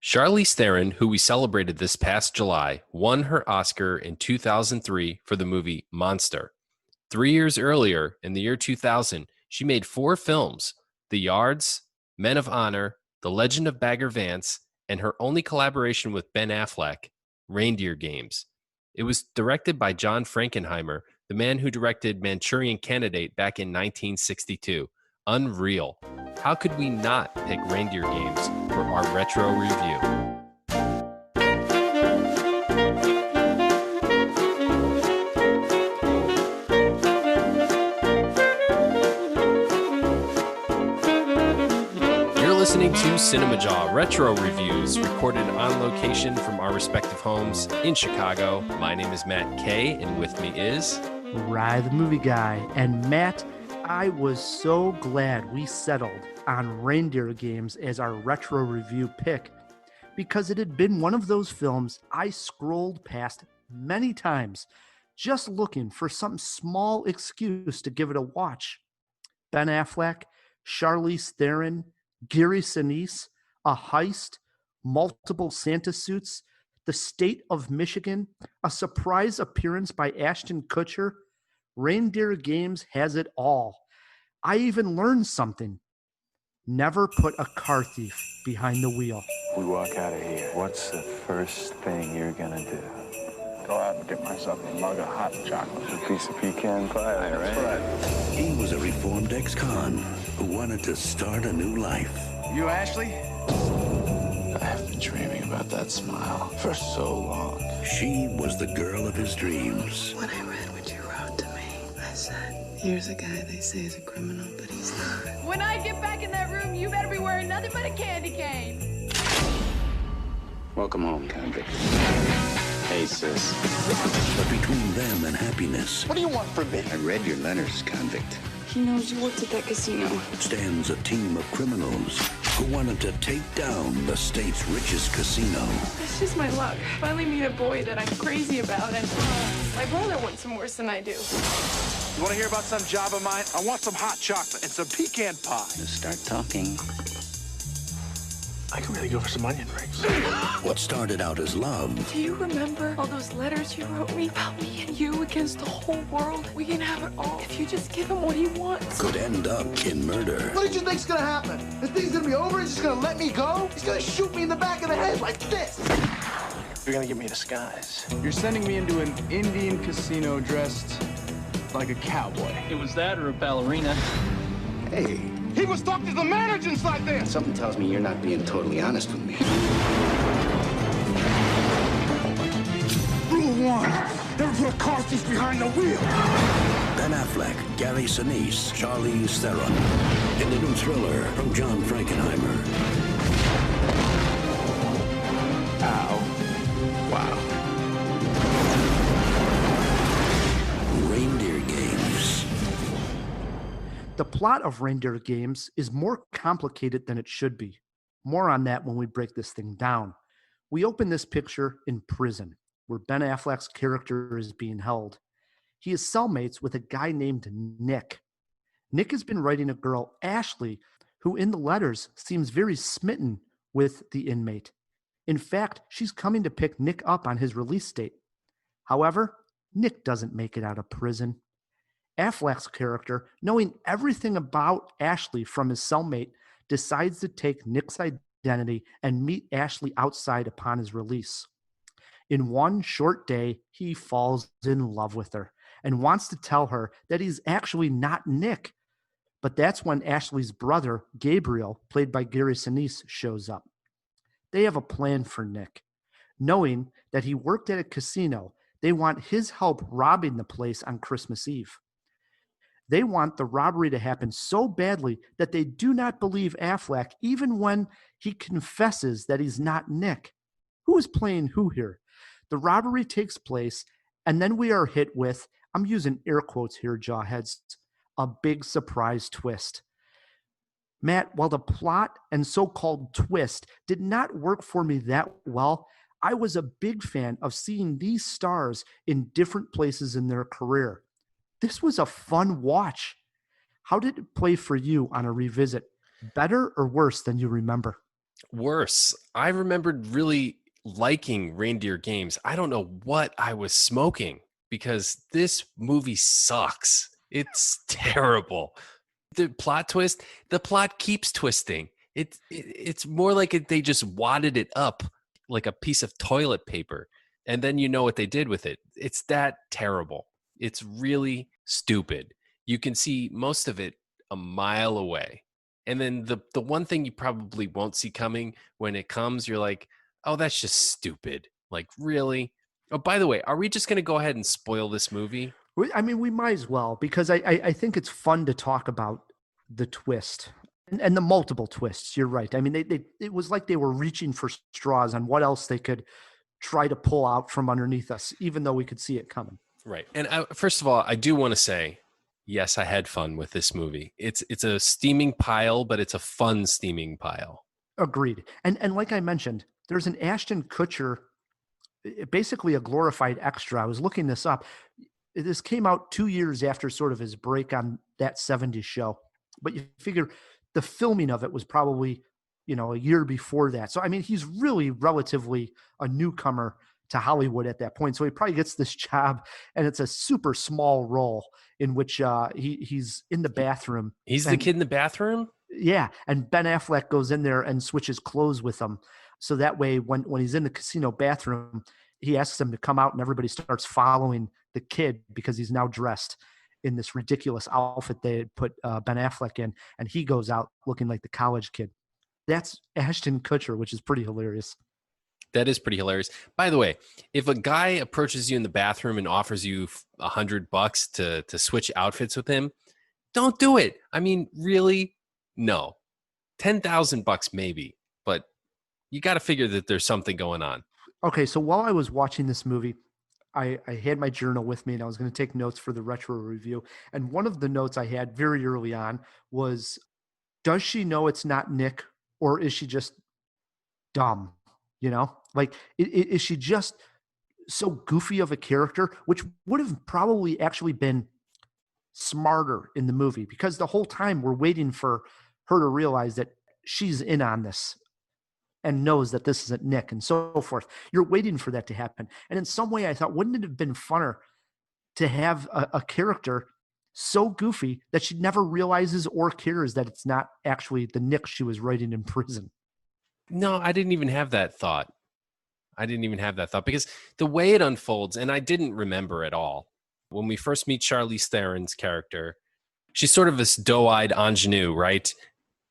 Charlize Theron, who we celebrated this past July, won her Oscar in 2003 for the movie Monster. 3 years earlier, in the year 2000, she made 4 films: The Yards, Men of Honor, The Legend of Bagger Vance, and her only collaboration with Ben Affleck, Reindeer Games. It was directed by John Frankenheimer, the man who directed Manchurian Candidate back in 1962. Unreal. How could we not pick Reindeer Games for our retro review? You're listening to Cinemajaw Retro Reviews, recorded on location from our respective homes in Chicago. My name is Matt Kay, and with me is... Rye the Movie Guy. And Matt, I was so glad we settled on Reindeer Games as our retro review pick, because it had been one of those films I scrolled past many times just looking for some small excuse to give it a watch. Ben Affleck, Charlize Theron, Gary Sinise, a heist, multiple Santa suits, the state of Michigan, a surprise appearance by Ashton Kutcher. Reindeer Games has it all. I even learned something. Never put a car thief behind the wheel. We walk out of here. What's the first thing you're gonna do? Go out and get myself a mug of hot chocolate. A piece of pecan pie, right? He was a reformed ex-con who wanted to start a new life. You, Ashley? I've been dreaming about that smile for so long. She was the girl of his dreams. When I read what you wrote to me, I said, here's a guy they say is a criminal, but he's not. When I get back in that room, you better be wearing nothing but a candy cane. Welcome home, convict. Hey, sis. But between them and happiness What do you want from me? I read your letters, convict. He knows you worked at that casino. stands a team of criminals who wanted to take down the state's richest casino. It's just my luck. Finally meet a boy that I'm crazy about, and my brother wants him worse than I do. You want to hear about some job of mine? I want some hot chocolate and some pecan pie. Just start talking. I can really go for some onion rings. What started out as love Do you remember all those letters you wrote me about me and you against the whole world? We can have it all if you just give him what he wants. could end up in murder. What did you think's gonna happen? This thing's gonna be over? He's just gonna let me go? He's gonna shoot me in the back of the head like this. You're gonna give me a disguise. You're sending me into an Indian casino dressed like a cowboy. It was that or a ballerina. Hey, He was talking to the managers like this. something tells me you're not being totally honest with me. Rule 1, never put a car thief behind the wheel. Ben Affleck, Gary Sinise, Charlize Theron. In the new thriller from John Frankenheimer. Wow. Reindeer Games. The plot of Reindeer Games is more complicated than it should be. More on that when we break this thing down. We open this picture in prison, where Ben Affleck's character is being held. He is cellmates with a guy named Nick. Nick has been writing a girl, Ashley, who in the letters seems very smitten with the inmate. In fact, she's coming to pick Nick up on his release date. However, Nick doesn't make it out of prison. Affleck's character, knowing everything about Ashley from his cellmate, decides to take Nick's identity and meet Ashley outside upon his release. In one short day, he falls in love with her and wants to tell her that he's actually not Nick. But that's when Ashley's brother, Gabriel, played by Gary Sinise, shows up. They have a plan for Nick. Knowing that he worked at a casino, they want his help robbing the place on Christmas Eve. They want the robbery to happen so badly that they do not believe Affleck, even when he confesses that he's not Nick. Who is playing who here? The robbery takes place, and then we are hit with, I'm using air quotes here, jawheads, a big surprise twist. Matt, while the plot and so-called twist did not work for me that well, I was a big fan of seeing these stars in different places in their career. This was a fun watch. How did it play for you on a revisit? Better or worse than you remember? Worse, I remembered really liking Reindeer games. I don't know what I was smoking because this movie sucks. It's terrible. The plot twist, the plot keeps twisting. It's more like they just wadded it up like a piece of toilet paper. And then you know what they did with it. It's that terrible. It's really stupid. You can see most of it a mile away. And then the one thing you probably won't see coming when it comes, you're like, oh, that's just stupid. Like, really? Oh, by the way, are we just going to go ahead and spoil this movie? I mean, we might as well, because I think it's fun to talk about the twist and the multiple twists. You're right. I mean, it was like they were reaching for straws on what else they could try to pull out from underneath us, even though we could see it coming. Right. And first of all, I do want to say, yes, I had fun with this movie. It's a steaming pile, but it's a fun steaming pile. Agreed. And like I mentioned, there's an Ashton Kutcher, basically a glorified extra. I was looking this up. This came out 2 years after sort of his break on that 70s show. But you figure the filming of it was probably, a year before that. So, I mean, he's really relatively a newcomer to Hollywood at that point. So he probably gets this job, and it's a super small role in which he's in the bathroom. He's the kid in the bathroom? Yeah. And Ben Affleck goes in there and switches clothes with him. So that way, when he's in the casino bathroom, he asks them to come out, and everybody starts following the kid because he's now dressed in this ridiculous outfit they had put Ben Affleck in, and he goes out looking like the college kid. That's Ashton Kutcher, which is pretty hilarious. That is pretty hilarious. By the way, if a guy approaches you in the bathroom and offers you $100 to switch outfits with him, don't do it. I mean, really? No. $10,000 maybe, but you got to figure that there's something going on. Okay, so while I was watching this movie, I had my journal with me, and I was going to take notes for the retro review. And one of the notes I had very early on was, does she know it's not Nick, or is she just dumb? Like, is she just so goofy of a character, which would have probably actually been smarter in the movie, because the whole time we're waiting for her to realize that she's in on this and knows that this isn't Nick and so forth. You're waiting for that to happen. And in some way I thought, wouldn't it have been funner to have a character so goofy that she never realizes or cares that it's not actually the Nick she was writing in prison? No, I didn't even have that thought. Because the way it unfolds, and I didn't remember at all, when we first meet Charlize Theron's character, she's sort of this doe-eyed ingenue, right?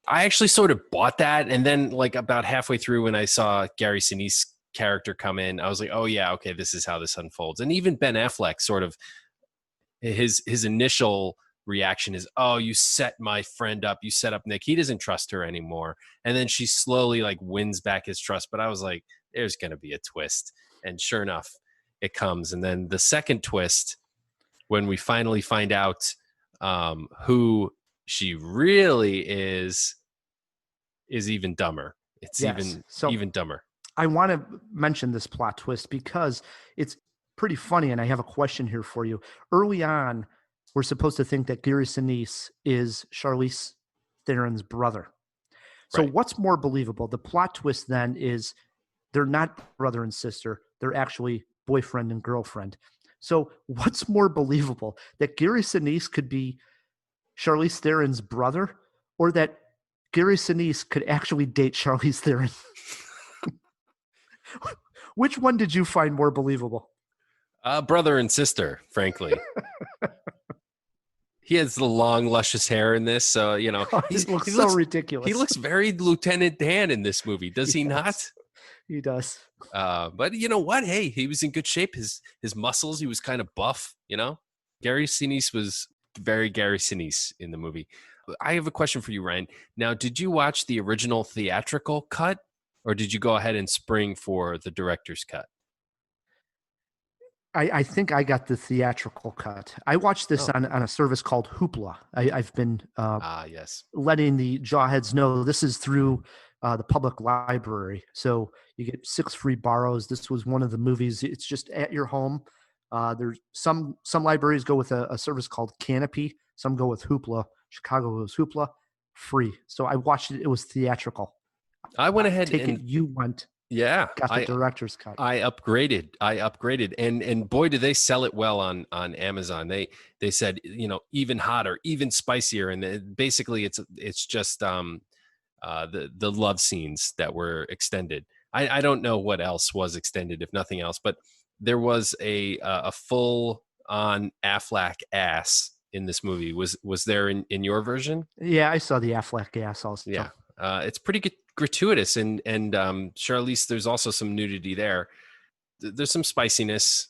I actually sort of bought that. And then like about halfway through, when I saw Gary Sinise's character come in, I was like, oh yeah, okay, this is how this unfolds. And even Ben Affleck, sort of his initial reaction is, oh, you set my friend up, you set up Nick. He doesn't trust her anymore. And then she slowly like wins back his trust. But I was like, there's going to be a twist. And sure enough, it comes. And then the second twist, when we finally find out who she really is even dumber. It's even dumber. I want to mention this plot twist because it's pretty funny, and I have a question here for you. Early on, we're supposed to think that Gary Sinise is Charlize Theron's brother. So Right. What's more believable? The plot twist then is they're not brother and sister. They're actually boyfriend and girlfriend. So what's more believable? That Gary Sinise could be Charlize Theron's brother, or that Gary Sinise could actually date Charlize Theron? Which one did you find more believable? Brother and sister, frankly. He has the long, luscious hair in this, so He looks so ridiculous. He looks very Lieutenant Dan in this movie, does he not? He does. But you know what? Hey, he was in good shape. His muscles, he was kind of buff. Gary Sinise was very Gary Sinise in the movie. I have a question for you, Ryan. Now, did you watch the original theatrical cut, or did you go ahead and spring for the director's cut? I think I got the theatrical cut. I watched this on a service called Hoopla. I've been Yes. letting the jawheads know this is through the public library. So you get 6 free borrows. This was one of the movies. It's just at your home. There's some libraries go with a service called Canopy. Some go with Hoopla. Chicago was Hoopla, free. So I watched it. It was theatrical. I went ahead Take and it you went, yeah, got the director's cut. I upgraded, and boy, do they sell it well on Amazon. They said, you know, even hotter, even spicier, and basically it's just the love scenes that were extended. I don't know what else was extended, if nothing else, but there was a full on Affleck ass in this movie. Was there in your version? Yeah, I saw the Affleck gas also. Yeah, it's pretty gratuitous, and Charlize, there's also some nudity there. There's some spiciness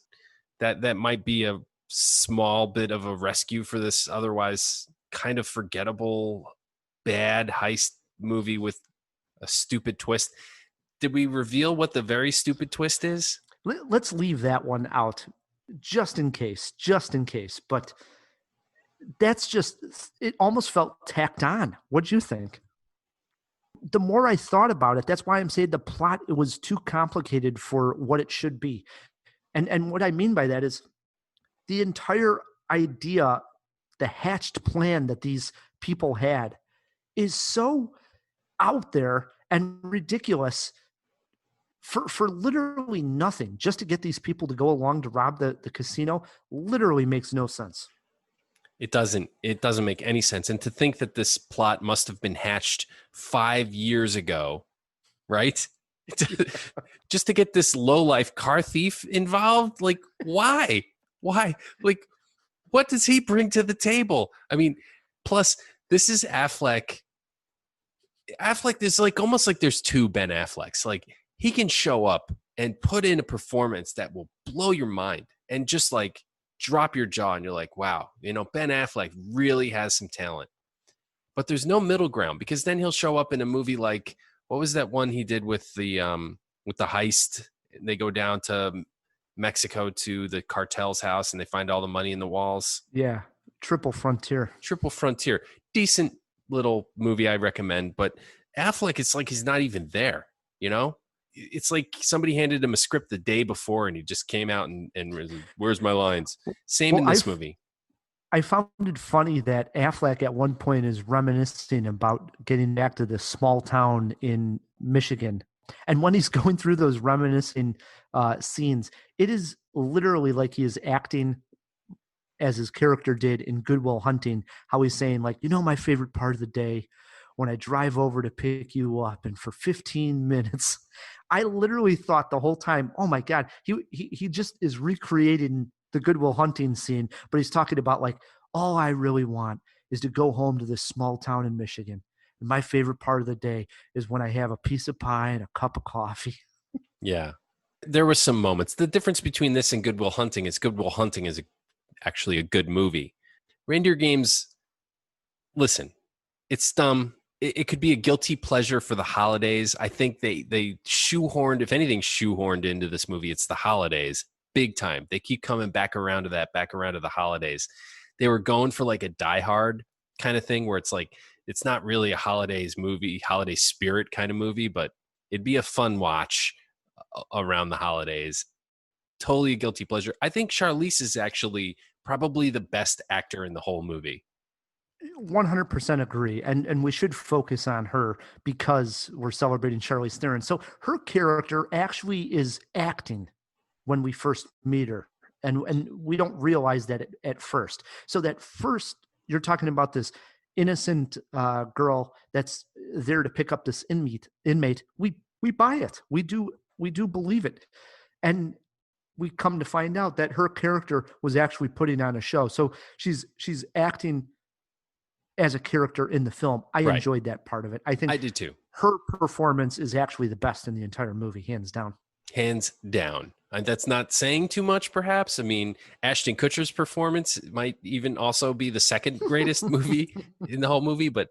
that might be a small bit of a rescue for this otherwise kind of forgettable bad heist movie with a stupid twist. Did we reveal what the very stupid twist is? Let's leave that one out just in case. But that's just, it almost felt tacked on. What'd you think? The more I thought about it, that's why I'm saying the plot, it was too complicated for what it should be. And what I mean by that is the entire idea, the hatched plan that these people had is so out there and ridiculous for literally nothing, just to get these people to go along to rob the casino. Literally makes no sense. It doesn't make any sense. And to think that this plot must have been hatched 5 years ago, right? Just to get this lowlife car thief involved. Like, why? Like, what does he bring to the table? I mean, plus this is Affleck. There's like almost like there's two Ben Afflecks. Like, he can show up and put in a performance that will blow your mind and just like drop your jaw, and you're like, wow, you know, Ben Affleck really has some talent. But there's no middle ground, because then he'll show up in a movie like, what was that one he did with the heist? They go down to Mexico to the cartel's house and they find all the money in the walls. Yeah, Triple Frontier. Decent little movie, I recommend. But Affleck, it's like he's not even there, you know? It's like somebody handed him a script the day before and he just came out and where's my lines? Same in this movie. I found it funny that Affleck at one point is reminiscing about getting back to this small town in Michigan. And when he's going through those reminiscing scenes, it is literally like he is acting as his character did in Good Will Hunting, how he's saying, like, you know, my favorite part of the day when I drive over to pick you up, and for 15 minutes, I literally thought the whole time, oh my God, he just is recreating the Good Will Hunting scene, but he's talking about like, all I really want is to go home to this small town in Michigan. And my favorite part of the day is when I have a piece of pie and a cup of coffee. Yeah. There were some moments. The difference between this and Good Will Hunting is Good Will Hunting is actually a good movie. Reindeer Games, listen, it's dumb. It could be a guilty pleasure for the holidays. I think they shoehorned, if anything, shoehorned into this movie, it's the holidays, big time. They keep coming back around to the holidays. They were going for like a Die Hard kind of thing where it's like, it's not really a holidays movie, holiday spirit kind of movie, but it'd be a fun watch around the holidays. Totally a guilty pleasure. I think Charlize is actually probably the best actor in the whole movie. 100% agree. And we should focus on her because we're celebrating Charlize Theron. So her character actually is acting when we first meet her. And we don't realize that at first. So that first, you're talking about this innocent girl that's there to pick up this inmate. We buy it. We do believe it. And we come to find out that her character was actually putting on a show. So she's acting as a character in the film. I enjoyed that part of it. I think I did too. Her performance is actually the best in the entire movie, hands down. Hands down. And that's not saying too much, perhaps. I mean, Ashton Kutcher's performance might even also be the second greatest movie in the whole movie, but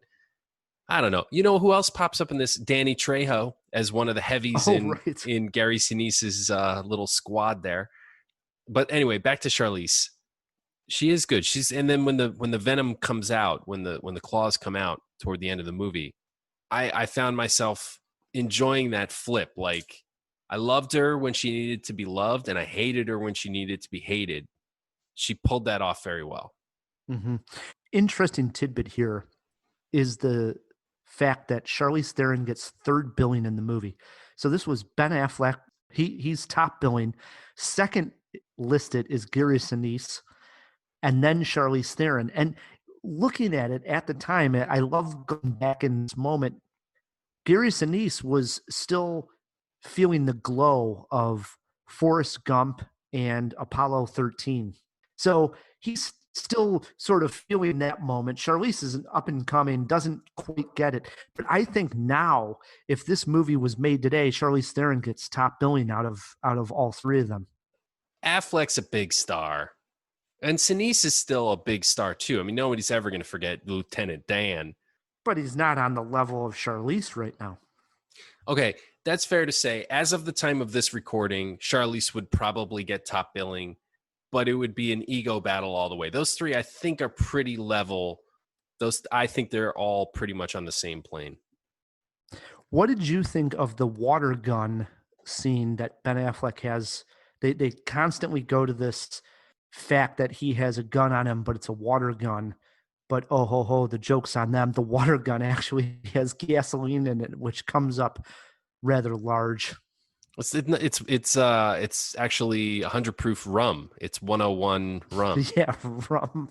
I don't know. You know who else pops up in this? Danny Trejo as one of the heavies in Gary Sinise's little squad there. But anyway, back to Charlize. She is good. And then when the venom comes out, when the claws come out toward the end of the movie, I found myself enjoying that flip. Like, I loved her when she needed to be loved, and I hated her when she needed to be hated. She pulled that off very well. Mm-hmm. Interesting tidbit here is the fact that Charlize Theron gets third billing in the movie. So this was Ben Affleck. He's top billing. Second listed is Gary Sinise, and then Charlize Theron. And looking at it at the time, I love going back in this moment. Gary Sinise was still feeling the glow of Forrest Gump and Apollo 13. So he's still sort of feeling that moment. Charlize is an up and coming, doesn't quite get it. But I think now, if this movie was made today, Charlize Theron gets top billing out of all three of them. Affleck's a big star. And Sinise is still a big star too. I mean, nobody's ever going to forget Lieutenant Dan. But he's not on the level of Charlize right now. Okay, that's fair to say. As of the time of this recording, Charlize would probably get top billing, but it would be an ego battle all the way. Those three, I think, are pretty level. I think they're all pretty much on the same plane. What did you think of the water gun scene that Ben Affleck has? They constantly go to this fact that he has a gun on him, but it's a water gun. But oh ho ho, the joke's on them. The water gun actually has gasoline in it, which comes up rather large. It's actually 100 proof rum. It's 101 rum. Yeah, rum.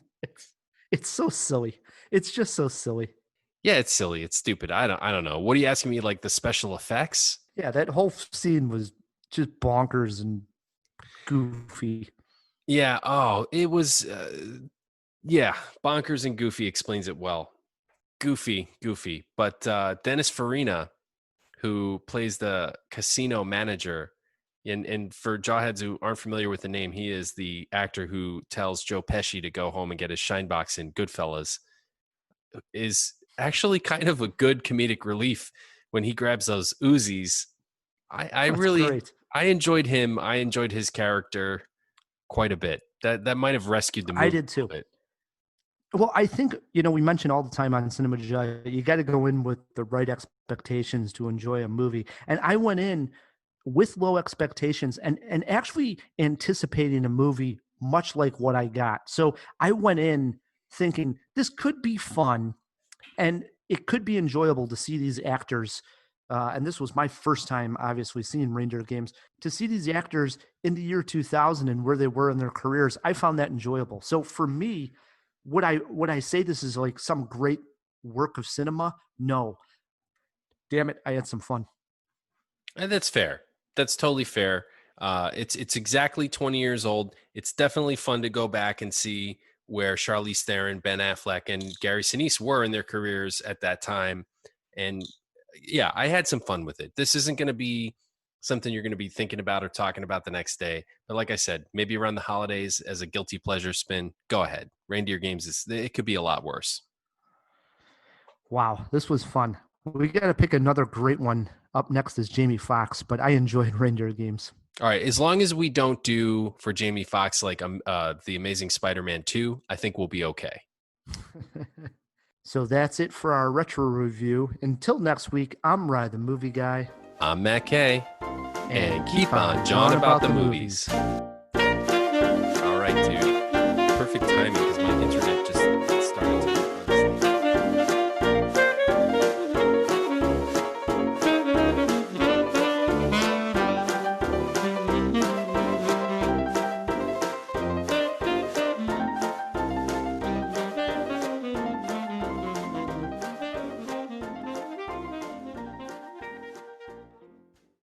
It's so silly. It's just so silly. Yeah, it's silly. It's stupid. I don't know. What are you asking me? Like the special effects? Yeah, that whole scene was just bonkers and goofy. Yeah. Oh, it was. Yeah, bonkers and goofy explains it well. Goofy. But Dennis Farina, who plays the casino manager, and for jawheads who aren't familiar with the name, he is the actor who tells Joe Pesci to go home and get his shine box in Goodfellas, is actually kind of a good comedic relief when he grabs those Uzis. I enjoyed him. I enjoyed his character quite a bit. That might have rescued the movie. I did too. Well, I think, we mention all the time on Cinemajaw, you got to go in with the right expectations to enjoy a movie. And I went in with low expectations and actually anticipating a movie much like what I got. So I went in thinking this could be fun and it could be enjoyable to see these actors. And this was my first time, obviously, seeing Reindeer games. To see these actors in the year 2000 and where they were in their careers, I found that enjoyable. So for me, would I say this is like some great work of cinema? No. Damn it, I had some fun. And that's fair. That's totally fair. It's exactly 20 years old. It's definitely fun to go back and see where Charlize Theron, Ben Affleck, and Gary Sinise were in their careers at that time. And yeah, I had some fun with it. This isn't going to be something you're going to be thinking about or talking about the next day. But like I said, maybe around the holidays as a guilty pleasure spin, go ahead. Reindeer games, it could be a lot worse. Wow, this was fun. We got to pick another great one. Up next is Jamie Foxx, but I enjoyed Reindeer games. All right, as long as we don't do for Jamie Foxx like The Amazing Spider-Man 2, I think we'll be okay. So that's it for our retro review. Until next week, I'm Rye, the movie guy. I'm Matt Kay. And keep on jawing about the movies. All right, dude. Perfect timing.